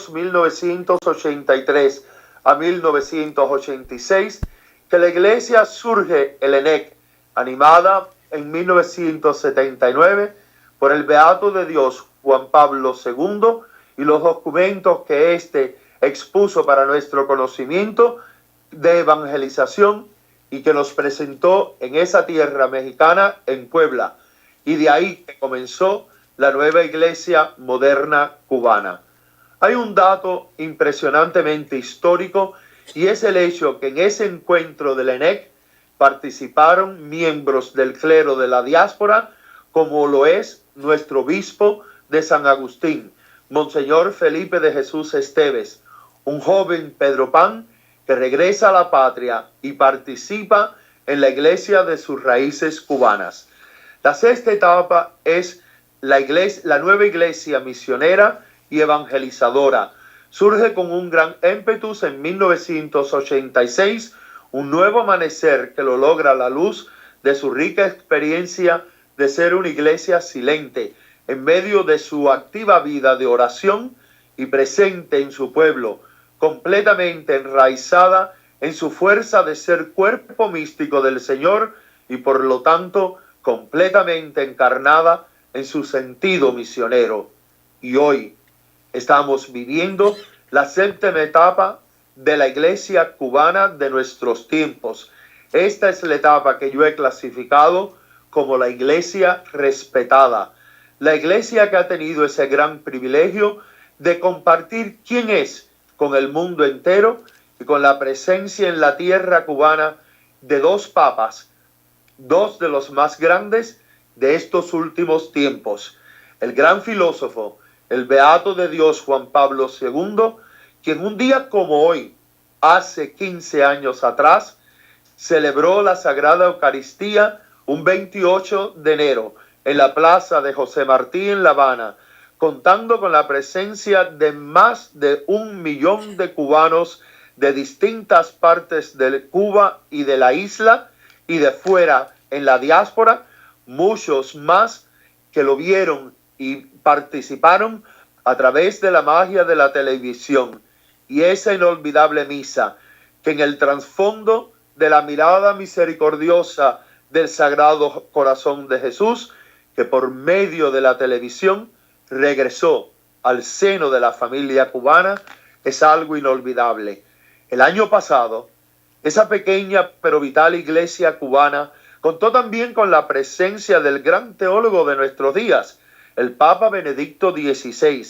1983 a 1986, que la iglesia surge el ENEC, animada en 1979 por el Beato de Dios Juan Pablo II, y los documentos que éste expuso para nuestro conocimiento de evangelización y que nos presentó en esa tierra mexicana, en Puebla, y de ahí que comenzó la nueva iglesia moderna cubana. Hay un dato impresionantemente histórico, y es el hecho que en ese encuentro del ENEC participaron miembros del clero de la diáspora, como lo es nuestro obispo de San Agustín, Monseñor Felipe de Jesús Esteves, un joven Pedro Pan que regresa a la patria y participa en la iglesia de sus raíces cubanas. La sexta etapa es la nueva iglesia misionera y evangelizadora. Surge con un gran ímpetus en 1986, un nuevo amanecer que lo logra a la luz de su rica experiencia de ser una iglesia silente, en medio de su activa vida de oración y presente en su pueblo, completamente enraizada en su fuerza de ser cuerpo místico del Señor y por lo tanto completamente encarnada en su sentido misionero. Y hoy estamos viviendo la séptima etapa de la iglesia cubana de nuestros tiempos. Esta es la etapa que yo he clasificado como la iglesia respetada. La iglesia que ha tenido ese gran privilegio de compartir quién es con el mundo entero y con la presencia en la tierra cubana de dos papas, dos de los más grandes de estos últimos tiempos. El gran filósofo, el Beato de Dios Juan Pablo II, quien un día como hoy, hace 15 años atrás, celebró la Sagrada Eucaristía un 28 de enero en la plaza de José Martí en La Habana, contando con la presencia de más de 1 millón de cubanos de distintas partes de Cuba y de la isla y de fuera en la diáspora, muchos más que lo vieron y participaron a través de la magia de la televisión, y esa inolvidable misa que en el trasfondo de la mirada misericordiosa del Sagrado Corazón de Jesús, que por medio de la televisión regresó al seno de la familia cubana, es algo inolvidable. El año pasado, esa pequeña pero vital iglesia cubana contó también con la presencia del gran teólogo de nuestros días, el Papa Benedicto XVI,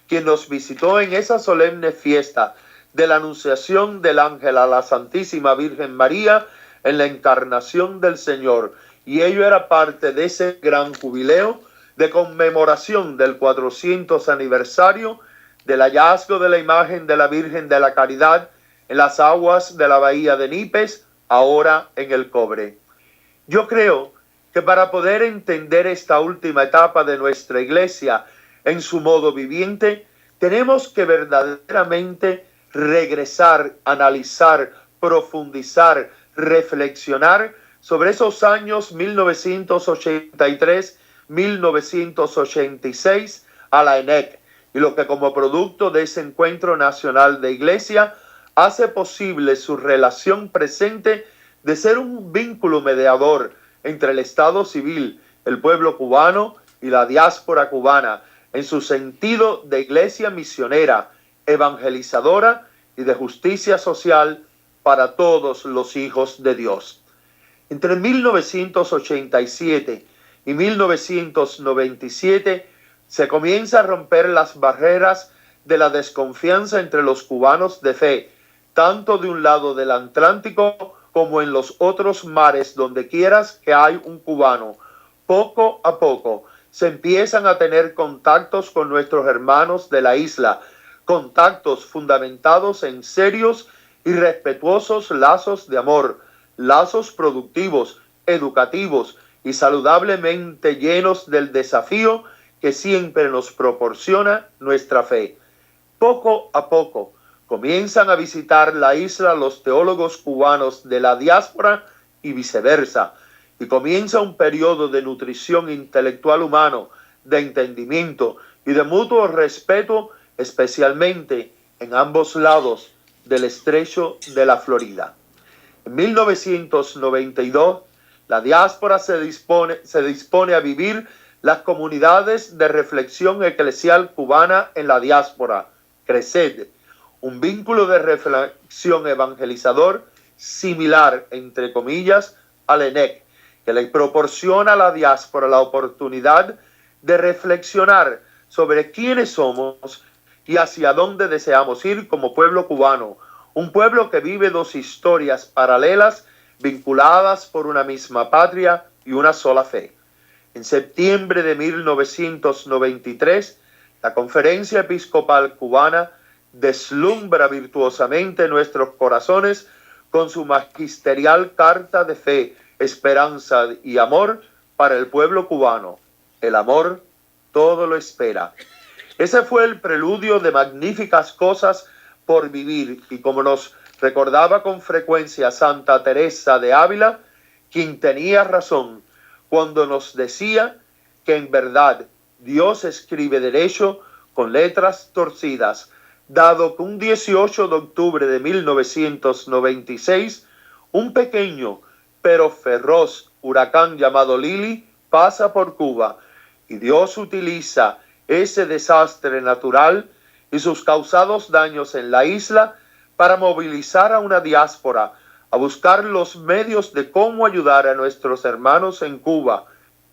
quien nos visitó en esa solemne fiesta de la Anunciación del Ángel a la Santísima Virgen María en la Encarnación del Señor, y ello era parte de ese gran jubileo de conmemoración del 400 aniversario del hallazgo de la imagen de la Virgen de la Caridad en las aguas de la bahía de Nípez, ahora en el Cobre. Yo creo que para poder entender esta última etapa de nuestra iglesia en su modo viviente, tenemos que verdaderamente regresar, analizar, profundizar, reflexionar sobre esos años 1983-1986 a la ENEC, y lo que como producto de ese encuentro nacional de iglesia hace posible su relación presente de ser un vínculo mediador entre el Estado civil, el pueblo cubano y la diáspora cubana, en su sentido de iglesia misionera, evangelizadora y de justicia social para todos los hijos de Dios. Entre 1987 y 1997 se comienza a romper las barreras de la desconfianza entre los cubanos de fe, tanto de un lado del Atlántico como en los otros mares, donde quieras que hay un cubano. Poco a poco se empiezan a tener contactos con nuestros hermanos de la isla, contactos fundamentados en serios y respetuosos lazos de amor, lazos productivos, educativos y saludablemente llenos del desafío que siempre nos proporciona nuestra fe. Poco a poco comienzan a visitar la isla los teólogos cubanos de la diáspora y viceversa, y comienza un periodo de nutrición intelectual humano, de entendimiento y de mutuo respeto especialmente en ambos lados del estrecho de la Florida. En 1992, la diáspora se dispone a vivir las comunidades de reflexión eclesial cubana en la diáspora, CRECED, un vínculo de reflexión evangelizador similar, entre comillas, al ENEC, que le proporciona a la diáspora la oportunidad de reflexionar sobre quiénes somos y hacia dónde deseamos ir como pueblo cubano, un pueblo que vive dos historias paralelas vinculadas por una misma patria y una sola fe. En septiembre de 1993, la Conferencia Episcopal Cubana deslumbra virtuosamente nuestros corazones con su magisterial carta de fe, esperanza y amor para el pueblo cubano. El amor todo lo espera. Ese fue el preludio de magníficas cosas por vivir, y como nos recordaba con frecuencia Santa Teresa de Ávila, quien tenía razón cuando nos decía que en verdad Dios escribe derecho con letras torcidas, dado que un 18 de octubre de 1996, un pequeño pero feroz huracán llamado Lili pasa por Cuba, y Dios utiliza ese desastre natural y sus causados daños en la isla para movilizar a una diáspora a buscar los medios de cómo ayudar a nuestros hermanos en Cuba,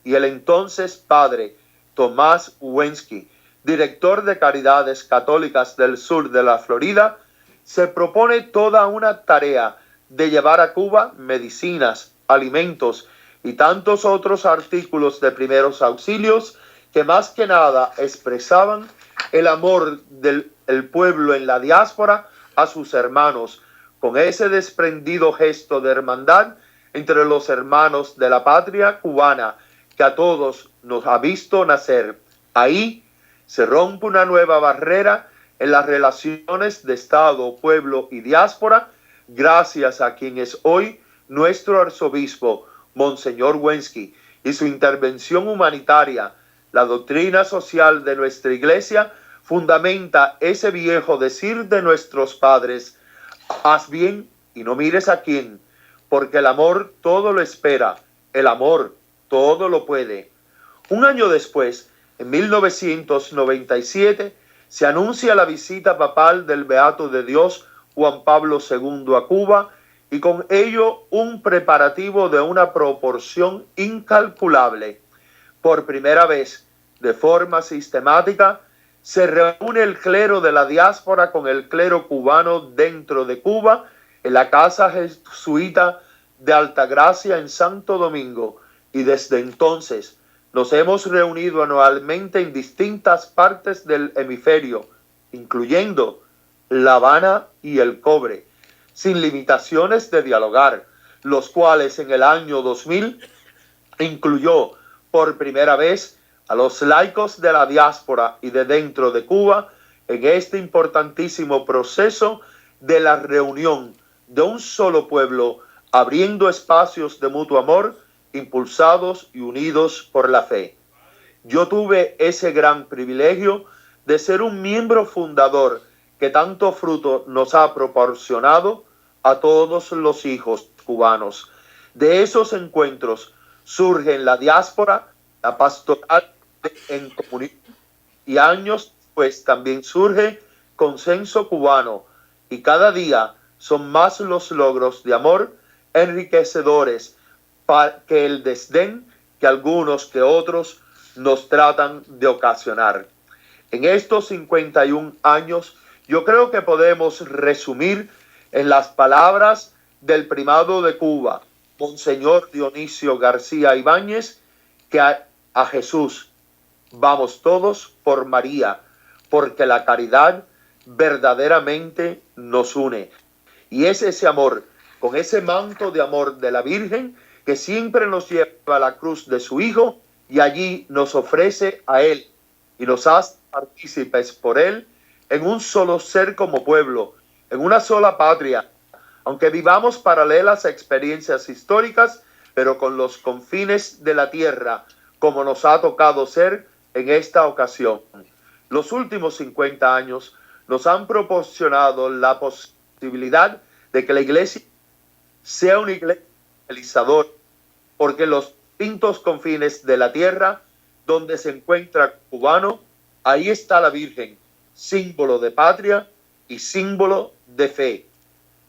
y el entonces padre Tomás Wensky, director de Caridades Católicas del sur de la Florida, se propone toda una tarea de llevar a Cuba medicinas, alimentos y tantos otros artículos de primeros auxilios que más que nada expresaban el amor del pueblo en la diáspora a sus hermanos, con ese desprendido gesto de hermandad entre los hermanos de la patria cubana que a todos nos ha visto nacer. Ahí se rompe una nueva barrera en las relaciones de Estado, pueblo y diáspora, gracias a quien es hoy nuestro arzobispo, Monseñor Wensky, y su intervención humanitaria. La doctrina social de nuestra iglesia fundamenta ese viejo decir de nuestros padres: haz bien y no mires a quién, porque el amor todo lo espera, el amor todo lo puede. Un año después, en 1997, se anuncia la visita papal del Beato de Dios Juan Pablo II a Cuba, y con ello un preparativo de una proporción incalculable. Por primera vez, de forma sistemática, se reúne el clero de la diáspora con el clero cubano dentro de Cuba, en la Casa Jesuita de Altagracia en Santo Domingo, y desde entonces nos hemos reunido anualmente en distintas partes del hemisferio, incluyendo La Habana y El Cobre, sin limitaciones de dialogar, los cuales en el año 2000 incluyó por primera vez a los laicos de la diáspora y de dentro de Cuba en este importantísimo proceso de la reunión de un solo pueblo, abriendo espacios de mutuo amor, impulsados y unidos por la fe. Yo tuve ese gran privilegio de ser un miembro fundador que tanto fruto nos ha proporcionado a todos los hijos cubanos. De esos encuentros surge en la diáspora la pastoral en comunidad, y años después también surge Consenso Cubano, y cada día son más los logros de amor enriquecedores que el desdén que algunos que otros nos tratan de ocasionar. En estos 51 años, yo creo que podemos resumir en las palabras del primado de Cuba, Monseñor Dionisio García Ibáñez, que a Jesús vamos todos por María, porque la caridad verdaderamente nos une. Y es ese amor, con ese manto de amor de la Virgen, que siempre nos lleva a la cruz de su Hijo, y allí nos ofrece a Él y nos hace partícipes por Él en un solo ser como pueblo, en una sola patria, aunque vivamos paralelas experiencias históricas, pero con los confines de la tierra, como nos ha tocado ser en esta ocasión. Los últimos 50 años nos han proporcionado la posibilidad de que la iglesia sea una iglesia evangelizadora, porque los distintos confines de la tierra donde se encuentra cubano, ahí está la Virgen, símbolo de patria y símbolo de fe.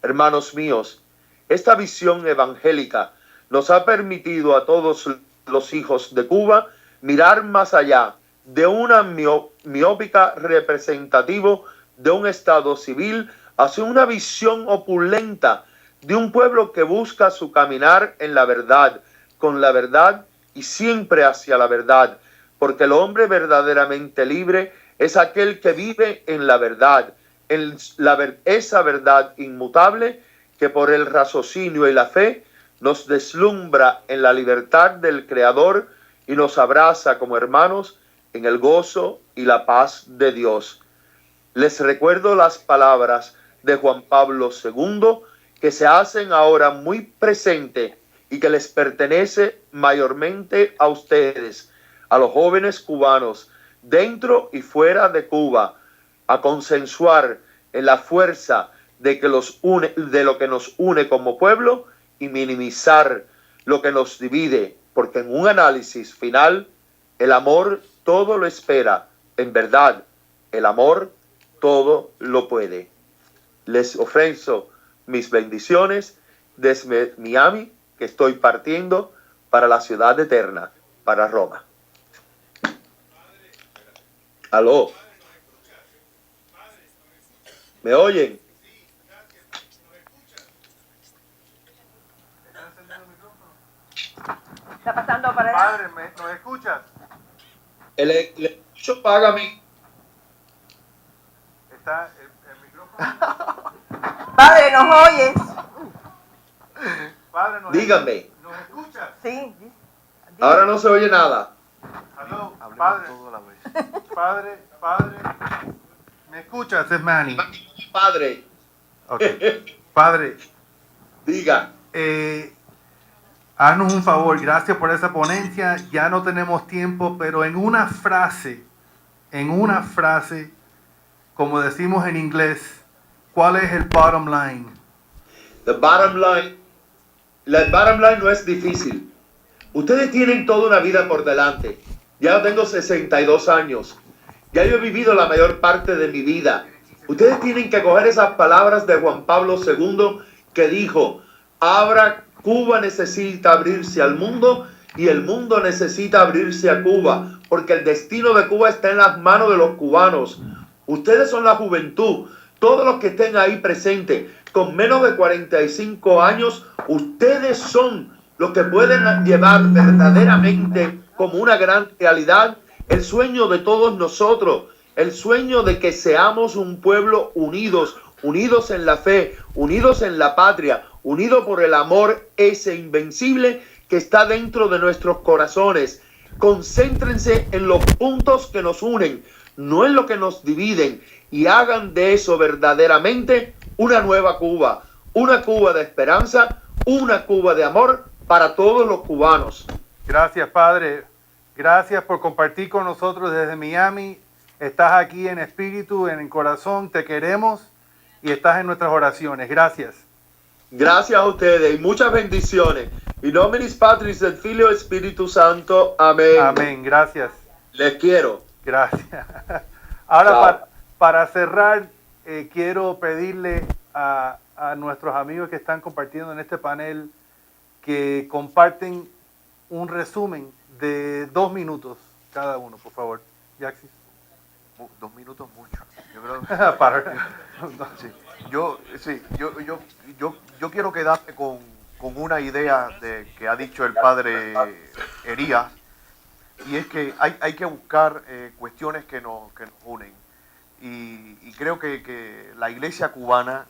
Hermanos míos, esta visión evangélica nos ha permitido a todos los hijos de Cuba mirar más allá de una miópica representativo de un estado civil hacia una visión opulenta de un pueblo que busca su caminar en la verdad, con la verdad y siempre hacia la verdad, porque el hombre verdaderamente libre es aquel que vive en la verdad, esa verdad inmutable que por el raciocinio y la fe nos deslumbra en la libertad del Creador y nos abraza como hermanos en el gozo y la paz de Dios. Les recuerdo las palabras de Juan Pablo II que se hacen ahora muy presente y que les pertenece mayormente a ustedes, a los jóvenes cubanos, dentro y fuera de Cuba, a consensuar en la fuerza de lo que nos une como pueblo y minimizar lo que nos divide, porque en un análisis final, el amor todo lo espera. En verdad, el amor todo lo puede. Les ofrezco mis bendiciones desde Miami, que estoy partiendo para la ciudad eterna, para Roma. Aló. ¿Me oyen? ¿Está pasando para allá? Padre, ¿nos escuchas? El escucho, págame. Está el micrófono. Padre, ¿nos oyes? Padre, Díganme. ¿nos escuchas? Sí. Ahora no se oye nada. Aló, padre. Padre, ¿me escuchas? Es Manny. Padre, Ok. Padre, diga. haznos un favor, gracias por esa ponencia. Ya no tenemos tiempo, pero en una frase, como decimos en inglés, ¿cuál es el bottom line? The bottom line no es difícil. Ustedes tienen toda una vida por delante. Ya tengo 62 años. Ya yo he vivido la mayor parte de mi vida. Ustedes tienen que coger esas palabras de Juan Pablo II que dijo, Cuba necesita abrirse al mundo y el mundo necesita abrirse a Cuba, porque el destino de Cuba está en las manos de los cubanos. Ustedes son la juventud. Todos los que estén ahí presentes, con menos de 45 años, ustedes son los que pueden llevar verdaderamente como una gran realidad el sueño de todos nosotros, el sueño de que seamos un pueblo unidos en la fe, unidos en la patria, unidos por el amor ese invencible que está dentro de nuestros corazones. Concéntrense en los puntos que nos unen, no en lo que nos dividen, y hagan de eso verdaderamente una nueva Cuba, una Cuba de esperanza, una Cuba de amor para todos los cubanos. Gracias, Padre. Gracias por compartir con nosotros desde Miami. Estás aquí en espíritu, en el corazón. Te queremos y estás en nuestras oraciones. Gracias. Gracias a ustedes y muchas bendiciones. In nominis Patris et Filio Espíritu Santo. Amén. Amén. Gracias. Les quiero. Gracias. Ahora, para cerrar, quiero pedirle a nuestros amigos que están compartiendo en este panel que comparten un resumen de 2 minutos cada uno, por favor. Yaxis. 2 minutos mucho. Yo creo yo quiero quedarme con una idea que ha dicho el padre Elías, y es que hay que buscar cuestiones que nos unen. Y creo que la iglesia cubana,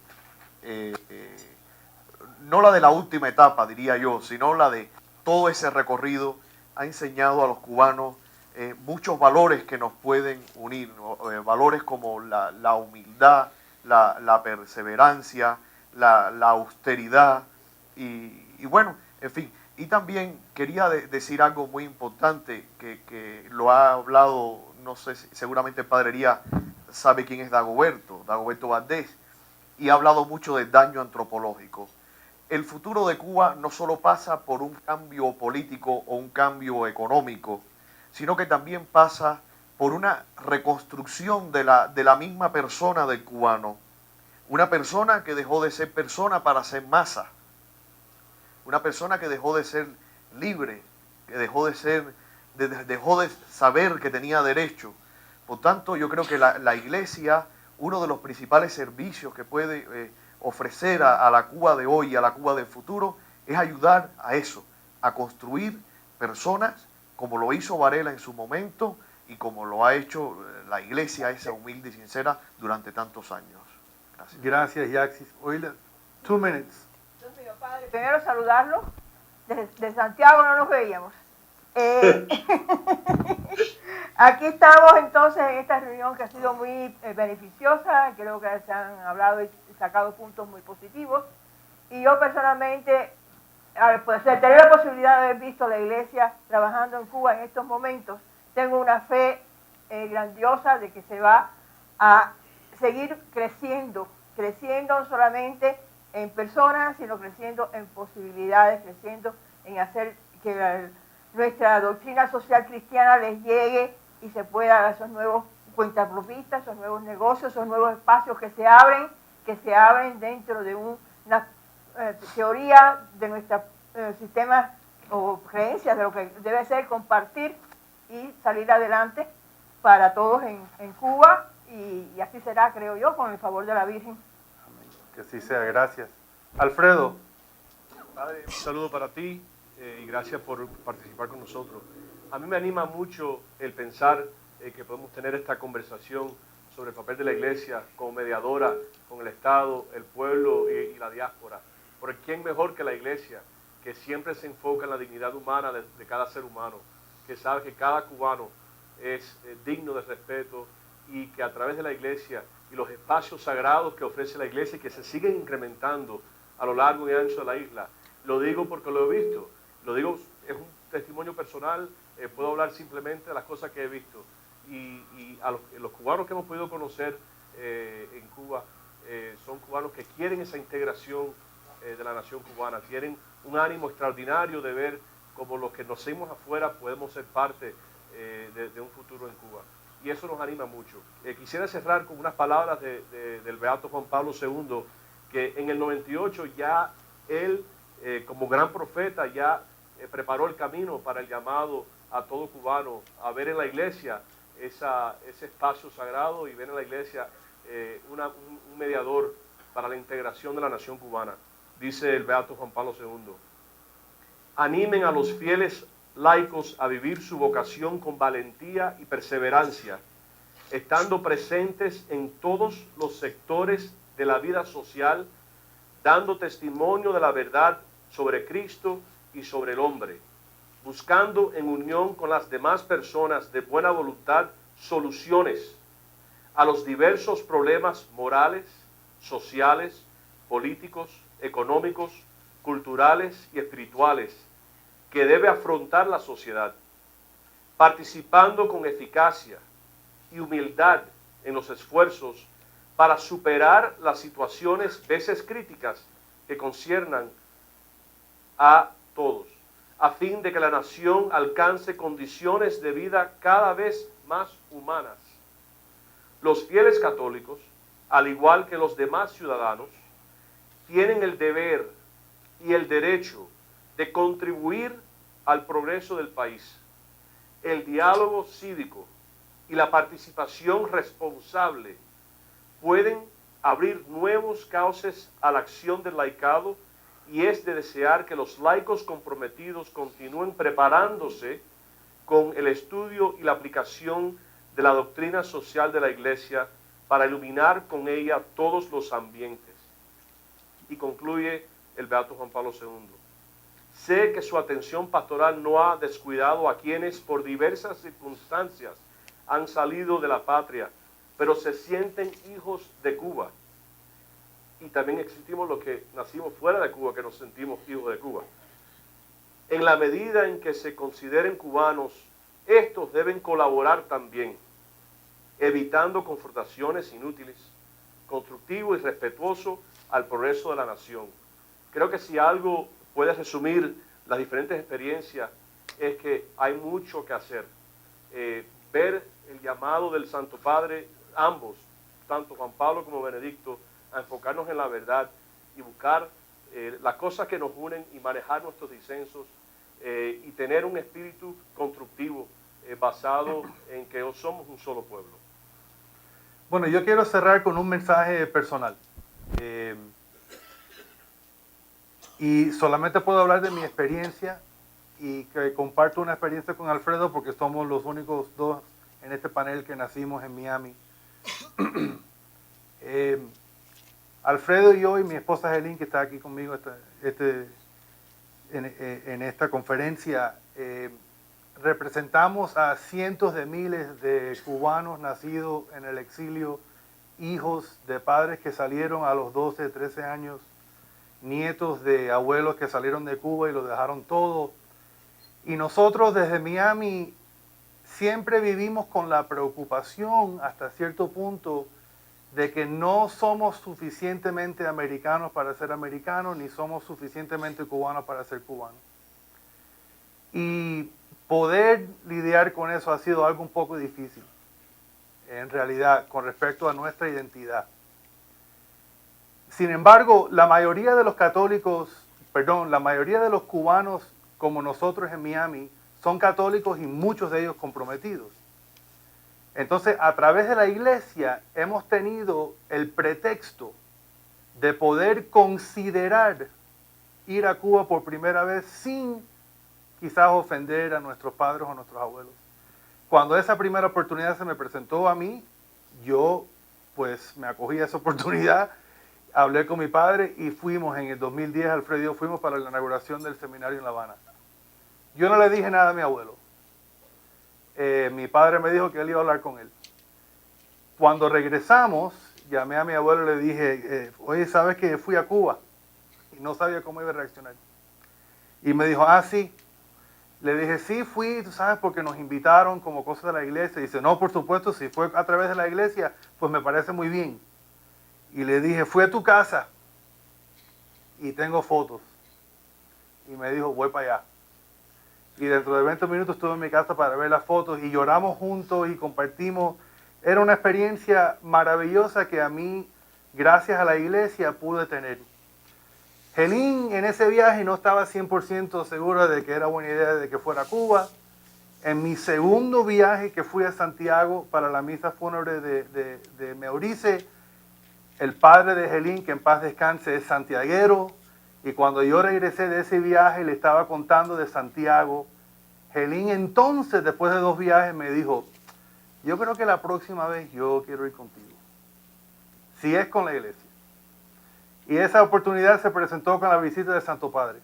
no la de la última etapa, diría yo, sino la de todo ese recorrido, ha enseñado a los cubanos muchos valores que nos pueden unir, valores como la humildad, la perseverancia, la austeridad y bueno, en fin. Y también quería decir algo muy importante que lo ha hablado no sé, seguramente el Padre Elías sabe quién es Dagoberto Valdés, y ha hablado mucho del daño antropológico. El futuro de Cuba no solo pasa por un cambio político o un cambio económico, sino que también pasa por una reconstrucción de la misma persona del cubano. Una persona que dejó de ser persona para ser masa. Una persona que dejó de ser libre, que dejó de saber que tenía derecho. Por tanto, yo creo que la Iglesia, uno de los principales servicios que puede ofrecer a la Cuba de hoy y a la Cuba del futuro, es ayudar a eso, a construir personas como lo hizo Varela en su momento y como lo ha hecho la Iglesia esa humilde y sincera durante tantos años. Gracias. Gracias, Yaxis. Oíla, 2 minutes. Dios mío, Padre, primero saludarlo. Desde Santiago no nos veíamos. Aquí estamos entonces en esta reunión que ha sido muy beneficiosa. Creo que se han hablado y sacado puntos muy positivos. Y yo personalmente, pues, al tener la posibilidad de haber visto la Iglesia trabajando en Cuba en estos momentos, tengo una fe grandiosa de que se va a seguir creciendo no solamente en personas, sino creciendo en posibilidades, creciendo en hacer que nuestra doctrina social cristiana les llegue y se pueda a esos nuevos cuentapropistas, esos nuevos negocios, esos nuevos espacios que se abren dentro de una teoría de nuestro sistema o creencias de lo que debe ser compartir y salir adelante para todos en Cuba, y así será, creo yo, con el favor de la Virgen. Que así sea, gracias. Alfredo. Padre, un saludo para ti y gracias por participar con nosotros. A mí me anima mucho el pensar que podemos tener esta conversación sobre el papel de la Iglesia como mediadora con el Estado, el pueblo y la diáspora. Porque ¿quién mejor que la Iglesia, que siempre se enfoca en la dignidad humana de cada ser humano, que sabe que cada cubano es digno de respeto y que a través de la Iglesia y los espacios sagrados que ofrece la Iglesia y que se siguen incrementando a lo largo y ancho de la isla? Lo digo porque lo he visto, lo digo, es un testimonio personal, puedo hablar simplemente de las cosas que he visto. Y a los cubanos que hemos podido conocer en Cuba, son cubanos que quieren esa integración de la nación cubana, tienen un ánimo extraordinario de ver cómo los que nos seguimos afuera podemos ser parte de un futuro en Cuba. Y eso nos anima mucho. Quisiera cerrar con unas palabras del beato Juan Pablo II, que en el 98 ya él, como gran profeta, ya preparó el camino para el llamado a todo cubano a ver en la Iglesia ese espacio sagrado y ver en la Iglesia un mediador para la integración de la nación cubana. Dice el beato Juan Pablo II: animen a los fieles laicos a vivir su vocación con valentía y perseverancia, estando presentes en todos los sectores de la vida social, dando testimonio de la verdad sobre Cristo y sobre el hombre, buscando en unión con las demás personas de buena voluntad soluciones a los diversos problemas morales, sociales, políticos, económicos, culturales y espirituales que debe afrontar la sociedad, participando con eficacia y humildad en los esfuerzos para superar las situaciones veces críticas que conciernan a todos, a fin de que la nación alcance condiciones de vida cada vez más humanas. Los fieles católicos, al igual que los demás ciudadanos, tienen el deber y el derecho de contribuir al progreso del país. El diálogo cívico y la participación responsable pueden abrir nuevos cauces a la acción del laicado, y es de desear que los laicos comprometidos continúen preparándose con el estudio y la aplicación de la doctrina social de la Iglesia para iluminar con ella todos los ambientes. Y concluye el beato Juan Pablo II: sé que su atención pastoral no ha descuidado a quienes por diversas circunstancias han salido de la patria, pero se sienten hijos de Cuba. Y también existimos los que nacimos fuera de Cuba, que nos sentimos hijos de Cuba. En la medida en que se consideren cubanos, estos deben colaborar también evitando confrontaciones inútiles, constructivo y respetuoso al progreso de la nación. Creo que si algo puede resumir las diferentes experiencias es que hay mucho que hacer. Ver el llamado del Santo Padre, ambos, tanto Juan Pablo como Benedicto, a enfocarnos en la verdad y buscar las cosas que nos unen y manejar nuestros disensos y tener un espíritu constructivo basado en que somos un solo pueblo. Bueno, yo quiero cerrar con un mensaje personal. Y solamente puedo hablar de mi experiencia y que comparto una experiencia con Alfredo porque somos los únicos dos en este panel que nacimos en Miami. Alfredo y yo y mi esposa Helen, que está aquí conmigo en esta conferencia, representamos a cientos de miles de cubanos nacidos en el exilio, hijos de padres que salieron a los 12, 13 años, nietos de abuelos que salieron de Cuba y lo dejaron todo. Y nosotros desde Miami siempre vivimos con la preocupación hasta cierto punto de que no somos suficientemente americanos para ser americanos, ni somos suficientemente cubanos para ser cubanos. Y poder lidiar con eso ha sido algo un poco difícil, en realidad, con respecto a nuestra identidad. Sin embargo, la mayoría de los la mayoría de los cubanos como nosotros en Miami son católicos y muchos de ellos comprometidos. Entonces, a través de la iglesia hemos tenido el pretexto de poder considerar ir a Cuba por primera vez sin quizás ofender a nuestros padres o a nuestros abuelos. Cuando esa primera oportunidad se me presentó a mí, yo pues me acogí a esa oportunidad, hablé con mi padre y fuimos en el 2010, Alfredo y yo fuimos para la inauguración del seminario en La Habana. Yo no le dije nada a mi abuelo. Mi padre me dijo que él iba a hablar con él. Cuando regresamos, llamé a mi abuelo y le dije, oye, ¿sabes que fui a Cuba? Y no sabía cómo iba a reaccionar. Y me dijo, sí. Le dije, sí, fui, tú sabes, porque nos invitaron como cosas de la iglesia. Y dice, no, por supuesto, si fue a través de la iglesia, pues me parece muy bien. Y le dije, fui a tu casa y tengo fotos. Y me dijo, voy para allá. Y dentro de 20 minutos estuve en mi casa para ver las fotos y lloramos juntos y compartimos. Era una experiencia maravillosa que a mí, gracias a la iglesia, pude tener. Helen en ese viaje no estaba 100% segura de que era buena idea de que fuera a Cuba. En mi segundo viaje que fui a Santiago para la misa fúnebre de Meurice, el padre de Helen, que en paz descanse, es santiaguero. Y cuando yo regresé de ese viaje, le estaba contando de Santiago. Helen entonces, después de 2 viajes, me dijo, yo creo que la próxima vez yo quiero ir contigo. Si es con la iglesia. Y esa oportunidad se presentó con la visita del Santo Padre.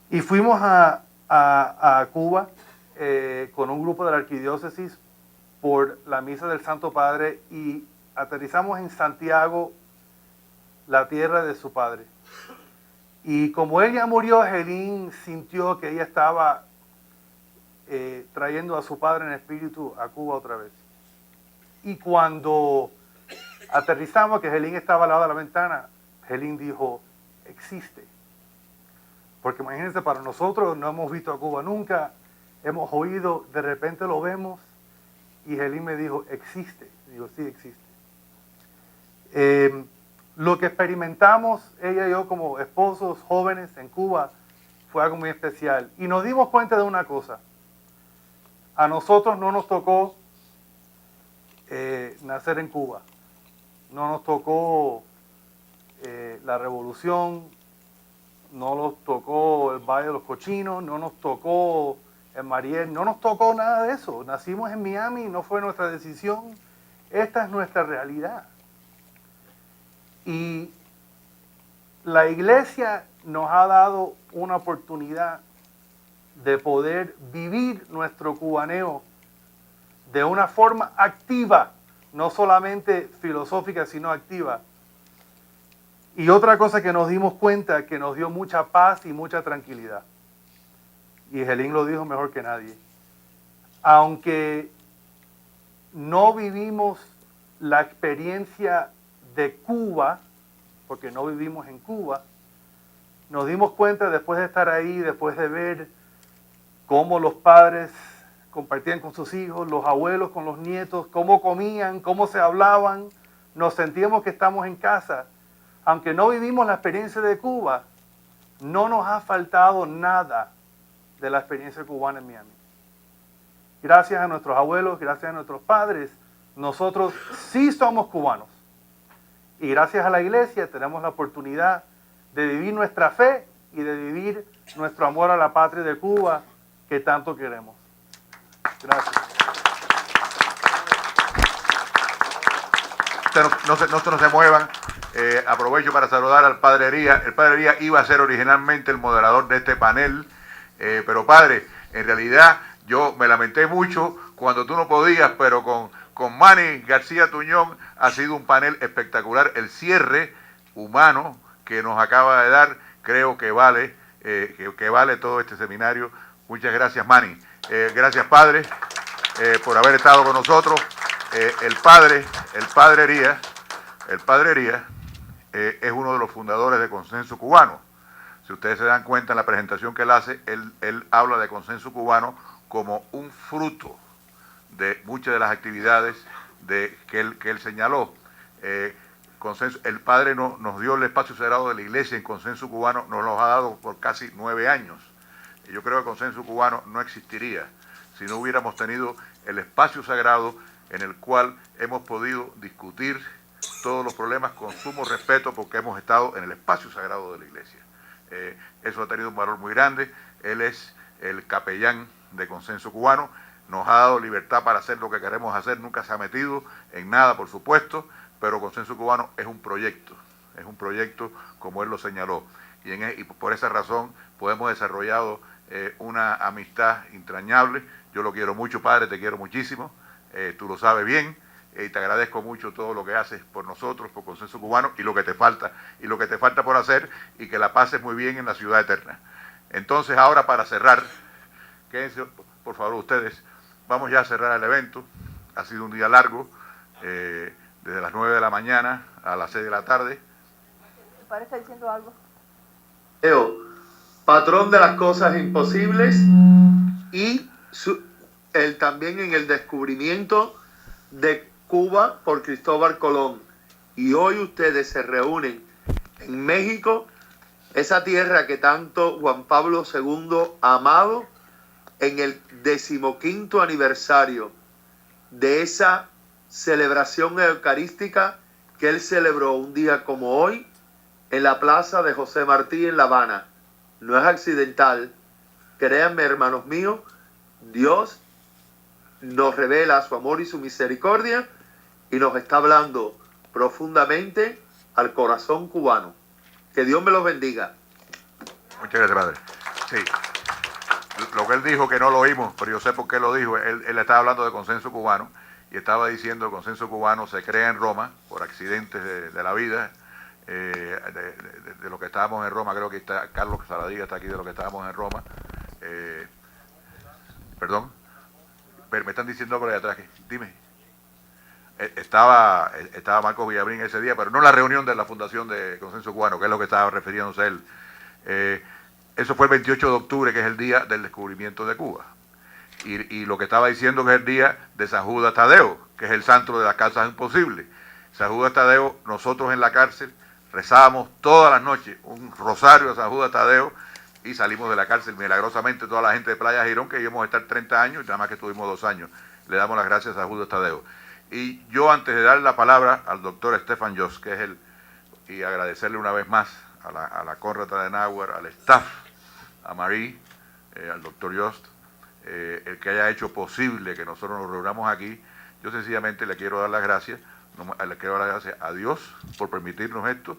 Y fuimos a Cuba con un grupo de la arquidiócesis por la misa del Santo Padre y aterrizamos en Santiago, la tierra de su padre. Y como ella murió, Helen sintió que ella estaba trayendo a su padre en espíritu a Cuba otra vez. Y cuando aterrizamos, que Helen estaba al lado de la ventana, Helen dijo, existe. Porque imagínense, para nosotros no hemos visto a Cuba nunca, hemos oído, de repente lo vemos, y Helen me dijo, existe. Digo, sí, existe. Lo que experimentamos, ella y yo como esposos jóvenes en Cuba, fue algo muy especial. Y nos dimos cuenta de una cosa. A nosotros no nos tocó nacer en Cuba. No nos tocó la revolución, no nos tocó el Valle de los Cochinos, no nos tocó el Mariel, no nos tocó nada de eso. Nacimos en Miami, no fue nuestra decisión. Esta es nuestra realidad. Y la iglesia nos ha dado una oportunidad de poder vivir nuestro cubaneo de una forma activa, no solamente filosófica, sino activa. Y otra cosa que nos dimos cuenta, que nos dio mucha paz y mucha tranquilidad. Y Helen lo dijo mejor que nadie. Aunque no vivimos la experiencia de Cuba, porque no vivimos en Cuba, nos dimos cuenta después de estar ahí, después de ver cómo los padres compartían con sus hijos, los abuelos con los nietos, cómo comían, cómo se hablaban, nos sentíamos que estamos en casa. Aunque no vivimos la experiencia de Cuba, no nos ha faltado nada de la experiencia cubana en Miami. Gracias a nuestros abuelos, gracias a nuestros padres, nosotros sí somos cubanos. Y gracias a la iglesia tenemos la oportunidad de vivir nuestra fe y de vivir nuestro amor a la patria de Cuba que tanto queremos. Gracias. No se muevan. Aprovecho para saludar al Padre Hería. El Padre Hería iba a ser originalmente el moderador de este panel, pero Padre, en realidad yo me lamenté mucho cuando tú no podías, pero con Manny García Tuñón ha sido un panel espectacular. El cierre humano que nos acaba de dar, creo que vale, que vale todo este seminario. Muchas gracias, Manny. Gracias, Padre, por haber estado con nosotros. El Padre Hería es uno de los fundadores de Consenso Cubano. Si ustedes se dan cuenta en la presentación que él hace, él habla de Consenso Cubano como un fruto de muchas de las actividades que él señaló. El Padre nos dio el espacio sagrado de la Iglesia en Consenso Cubano, nos lo ha dado por casi 9 años. Y yo creo que Consenso Cubano no existiría si no hubiéramos tenido el espacio sagrado en el cual hemos podido discutir todos los problemas con sumo respeto, porque hemos estado en el espacio sagrado de la Iglesia. Eso ha tenido un valor muy grande. Él es el capellán de Consenso Cubano, nos ha dado libertad para hacer lo que queremos hacer, nunca se ha metido en nada, por supuesto, pero Consenso Cubano es un proyecto como él lo señaló, y por esa razón pues hemos desarrollado una amistad entrañable. Yo lo quiero mucho, Padre, te quiero muchísimo, tú lo sabes bien, y te agradezco mucho todo lo que haces por nosotros, por Consenso Cubano, y lo que te falta por hacer, y que la pases muy bien en la ciudad eterna. Entonces, ahora para cerrar, quédense por favor ustedes, vamos ya a cerrar el evento. Ha sido un día largo, desde las 9 de la mañana a las 6 de la tarde. ¿Me parece diciendo algo? Patrón de las cosas imposibles, y también en el descubrimiento de Cuba por Cristóbal Colón. Y hoy ustedes se reúnen en México, esa tierra que tanto Juan Pablo II ha amado, en el 15º aniversario de esa celebración eucarística que él celebró un día como hoy en la plaza de José Martí en La Habana. No es accidental. Créanme, hermanos míos, Dios nos revela su amor y su misericordia y nos está hablando profundamente al corazón cubano. Que Dios me los bendiga. Muchas gracias, Padre. Sí, lo que él dijo que no lo oímos, pero yo sé por qué lo dijo. Él estaba hablando de Consenso Cubano y estaba diciendo que el Consenso Cubano se crea en Roma por accidentes de la vida, de lo que estábamos en Roma. Creo que está Carlos Saladiga, está aquí, de lo que estábamos en Roma. Perdón, pero me están diciendo por ahí atrás, dime. Estaba Marcos Villabrín ese día, pero no en la reunión de la Fundación de Consenso Cubano, que es lo que estaba refiriéndose él. Eso fue el 28 de octubre, que es el día del descubrimiento de Cuba. Y lo que estaba diciendo que es el día de San Judas Tadeo, que es el santo de las causas imposibles. San Judas Tadeo, nosotros en la cárcel rezábamos todas las noches un rosario a San Judas Tadeo y salimos de la cárcel milagrosamente. Toda la gente de Playa Girón, que íbamos a estar 30 años, y nada más que estuvimos 2 años, le damos las gracias a San Judas Tadeo. Y yo, antes de darle la palabra al doctor Stefan Jost, que es y agradecerle una vez más a la Konrad Adenauer, al staff, a Marie, al doctor Jost, el que haya hecho posible que nosotros nos reunamos aquí, yo sencillamente le quiero dar las gracias, le quiero dar las gracias a Dios por permitirnos esto,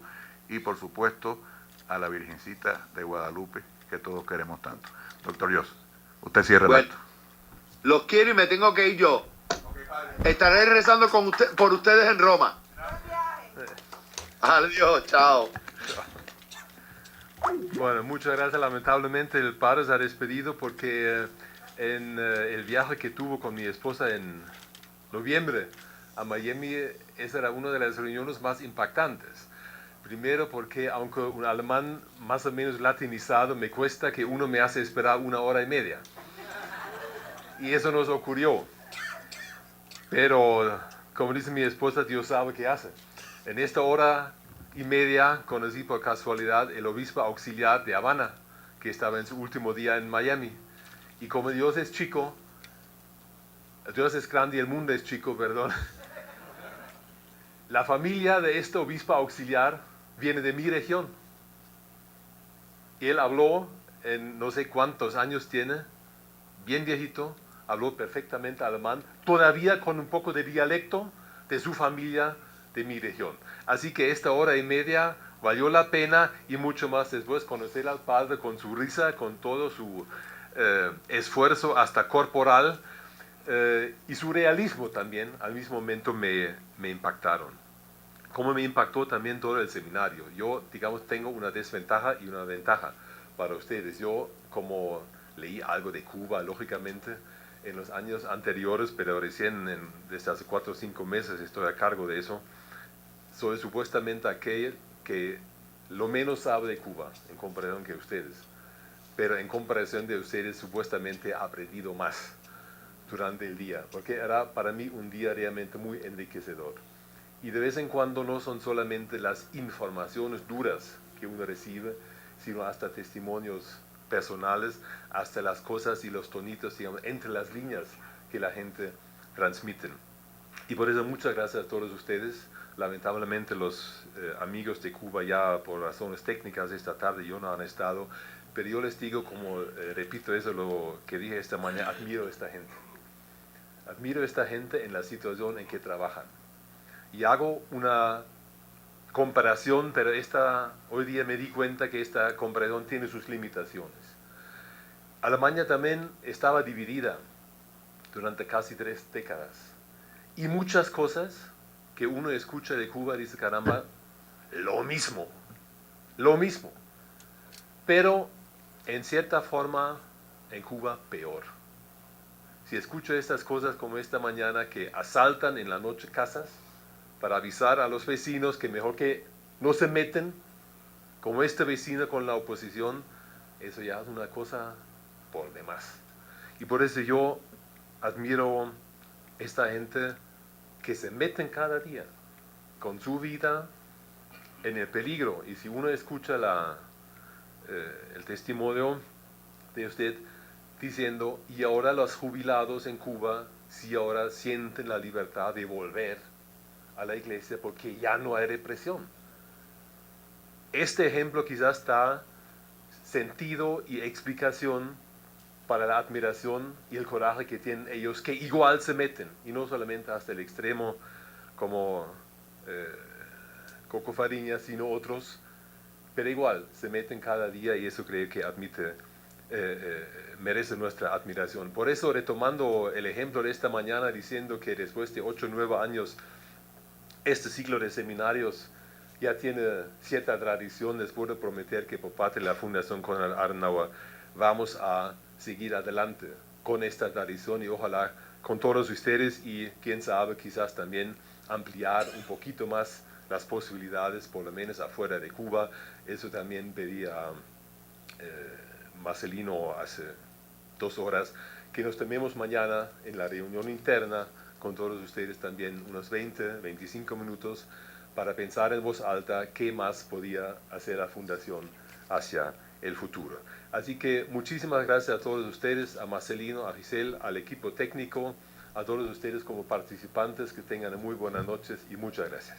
y por supuesto a la Virgencita de Guadalupe, que todos queremos tanto. Doctor Jost, usted cierra el acto. Los quiero y me tengo que ir yo. Estaré rezando por ustedes en Roma. Adiós, chao. Bueno, muchas gracias. Lamentablemente el padre se ha despedido porque en el viaje que tuvo con mi esposa en noviembre a Miami, esa era una de las reuniones más impactantes. Primero porque aunque un alemán más o menos latinizado me cuesta que uno me hace esperar 1 hora y media. Y eso nos ocurrió. Pero como dice mi esposa, Dios sabe qué hace. En esta 1 hora y media conocí por casualidad el obispo auxiliar de Habana, que estaba en su último día en Miami. Y como Dios es chico, Dios es grande y el mundo es chico, perdón. La familia de este obispo auxiliar viene de mi región. Y él habló, en no sé cuántos años tiene, bien viejito, habló perfectamente alemán, todavía con un poco de dialecto de su familia de mi región. Así que esta 1 hora y media valió la pena y mucho más después conocer al padre con su risa, con todo su esfuerzo hasta corporal y su realismo también al mismo momento me impactaron. Como me impactó también todo el seminario. Yo, digamos, tengo una desventaja y una ventaja para ustedes. Yo, como leí algo de Cuba, lógicamente, en los años anteriores, pero recién desde hace 4 o 5 meses estoy a cargo de eso, soy supuestamente aquel que lo menos sabe de Cuba en comparación que ustedes. Pero en comparación de ustedes, supuestamente he aprendido más durante el día, porque era para mí un día realmente muy enriquecedor. Y de vez en cuando no son solamente las informaciones duras que uno recibe, sino hasta testimonios personales, hasta las cosas y los tonitos, digamos, entre las líneas que la gente transmiten. Y por eso muchas gracias a todos ustedes. Lamentablemente los amigos de Cuba ya por razones técnicas esta tarde yo no han estado, pero yo les digo, como repito eso lo que dije esta mañana, admiro a esta gente. Admiro a esta gente en la situación en que trabajan. Y hago una comparación, pero hoy día me di cuenta que esta comparación tiene sus limitaciones. Alemania también estaba dividida durante casi 3 décadas. Y muchas cosas que uno escucha de Cuba dice, caramba, lo mismo. Pero en cierta forma en Cuba peor. Si escucho estas cosas como esta mañana que asaltan en la noche casas, para avisar a los vecinos que mejor que no se meten, como este vecino con la oposición, eso ya es una cosa por demás. Y por eso yo admiro esta gente que se meten cada día con su vida en el peligro. Y si uno escucha el testimonio de usted diciendo, y ahora los jubilados en Cuba, si ahora sienten la libertad de volver a la iglesia porque ya no hay represión. Este ejemplo quizás da sentido y explicación para la admiración y el coraje que tienen ellos, que igual se meten, y no solamente hasta el extremo como Coco Fariña, sino otros, pero igual se meten cada día y eso creo que merece nuestra admiración. Por eso, retomando el ejemplo de esta mañana, diciendo que después de 8 o 9 años este ciclo de seminarios ya tiene cierta tradición, les puedo prometer que por parte de la Fundación Konrad Adenauer vamos a seguir adelante con esta tradición y ojalá con todos ustedes y quién sabe quizás también ampliar un poquito más las posibilidades, por lo menos afuera de Cuba. Eso también pedía Marcelino hace 2 horas, que nos tomemos mañana en la reunión interna con todos ustedes también unos 20, 25 minutos para pensar en voz alta qué más podía hacer la Fundación hacia el futuro. Así que muchísimas gracias a todos ustedes, a Marcelino, a Giselle, al equipo técnico, a todos ustedes como participantes, que tengan muy buenas noches y muchas gracias.